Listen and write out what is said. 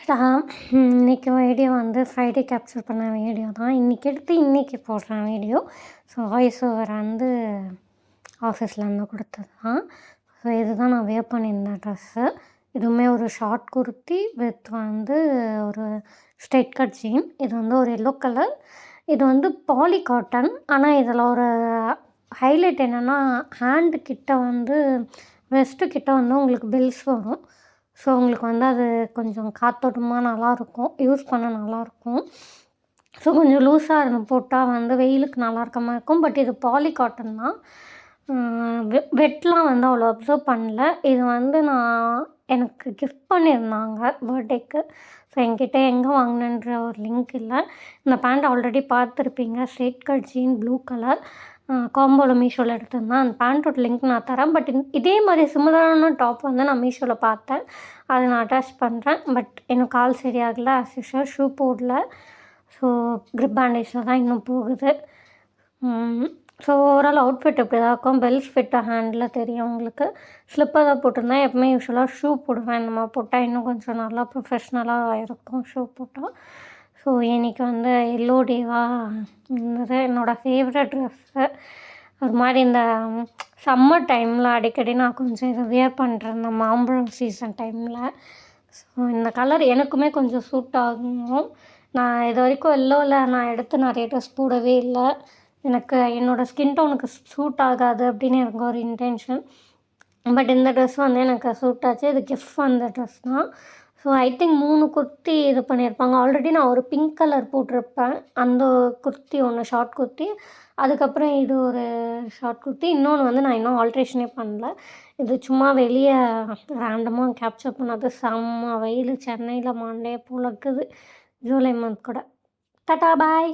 டடா! இன்னைக்கு வீடியோ வந்து ஃப்ரைடே கேப்சர் பண்ண வீடியோ தான். இன்றைக்கி எடுத்து இன்றைக்கி போடுறேன் வீடியோ. ஸோ வாய்ஸ் ஓவர் வந்து ஆஃபீஸ்லேருந்து கொடுத்தது தான். ஸோ இதுதான் நான் வியர் பண்ணியிருந்த ட்ரெஸ்ஸு. இதுவுமே ஒரு ஷார்ட் குர்த்தி வித் வந்து ஒரு ஸ்ட்ரெயிட் கட் ஜீன். இது வந்து ஒரு எல்லோ கலர். இது வந்து பாலி காட்டன். ஆனால் இதில் ஒரு ஹைலைட் என்னென்னா, ஹேண்டு கிட்ட வந்து வெஸ்ட்டு கிட்ட வந்து உங்களுக்கு பெல்ஸ் வரும். ஸோ உங்களுக்கு வந்து அது கொஞ்சம் காத்தோட்டமாக நல்லாயிருக்கும், யூஸ் பண்ண நல்லாயிருக்கும். ஸோ கொஞ்சம் லூஸாக போட்டால் வந்து வெயிலுக்கு நல்லா இருக்க மாதிரி இருக்கும். பட் இது பாலி காட்டன் தான். வெட்லாம் வந்து அவ்வளோ அப்சர்வ் பண்ணல. இது வந்து எனக்கு கிஃப்ட் பண்ணியிருந்தாங்க பர்த்டேக்கு. ஸோ என்கிட்ட எங்கே வாங்கினேன்ற ஒரு லிங்க் இல்லை. இந்த பேண்ட் ஆல்ரெடி பார்த்துருப்பீங்க. Straight cut jean blue colour காம்போவில் மீஷோவில் எடுத்திருந்தேன். அந்த பேண்ட்டோட லிங்க் நான் தரேன். பட் இதே மாதிரி சிமிலரான டாப் வந்து நான் மீஷோவில் பார்த்தேன். அதை நான் அட்டாச் பண்ணுறேன். பட் எனக்கு கால் சரியாகலை. ஆஸ் யூஷுவல் ஷூ போடல. ஸோ க்ரிப் பேண்டேஜில் தான் இன்னும் போகுது. ஸோ ஓவரால் அவுட்ஃபிட் இப்படி தான் இருக்கும். பெல்ஸ் ஃபிட்டு ஹேண்டில் தெரியும் உங்களுக்கு. ஸ்லிப்பர் தான் போட்டிருந்தேன். எப்பவுமே யூஸ்வலாக ஷூ போடுவேன். இந்த மாதிரி போட்டால் இன்னும் கொஞ்சம் நல்லா ப்ரொஃபஷ்னலாக இருக்கும் ஷூ போட்டால். ஸோ இன்றைக்கி வந்து எல்லோ டேவாக இருந்தது. என்னோடய ஃபேவரட் ட்ரெஸ்ஸு. ஒரு மாதிரி இந்த சம்மர் டைமில் அடிக்கடி நான் கொஞ்சம் இதை வியர் பண்ணுறேன். இந்த மாம்பழம் சீசன் டைமில். ஸோ இந்த கலர் எனக்குமே கொஞ்சம் சூட் ஆகும். நான் இது வரைக்கும் எல்லோவில் நான் எடுத்து நிறைய ட்ரெஸ் போடவே இல்லை. எனக்கு என்னோடய ஸ்கின் டோனுக்கு சூட் ஆகாது அப்படின்னு எனக்கு ஒரு இன்டென்ஷன். பட் இந்த ட்ரெஸ் வந்து எனக்கு சூட் ஆச்சு. இது கிஃப்ட் வந்த ட்ரெஸ் தான். ஸோ ஐ திங்க் 3 குர்த்தி இது பண்ணியிருப்பாங்க. ஆல்ரெடி நான் ஒரு பிங்க் கலர் போட்டிருப்பேன். அந்த குர்த்தி ஒன்று ஷார்ட் குர்த்தி. அதுக்கப்புறம் இது ஒரு ஷார்ட் குர்த்தி. இன்னொன்று வந்து நான் இன்னும் ஆல்ட்ரேஷனே பண்ணல. இது சும்மா வெளியே ரேண்டமாக கேப்சர் பண்ணது. செம்ம வெயில் சென்னையில் மாண்டே போல இருக்குது. ஜூலை மந்த் கூட. டாடா பாய்.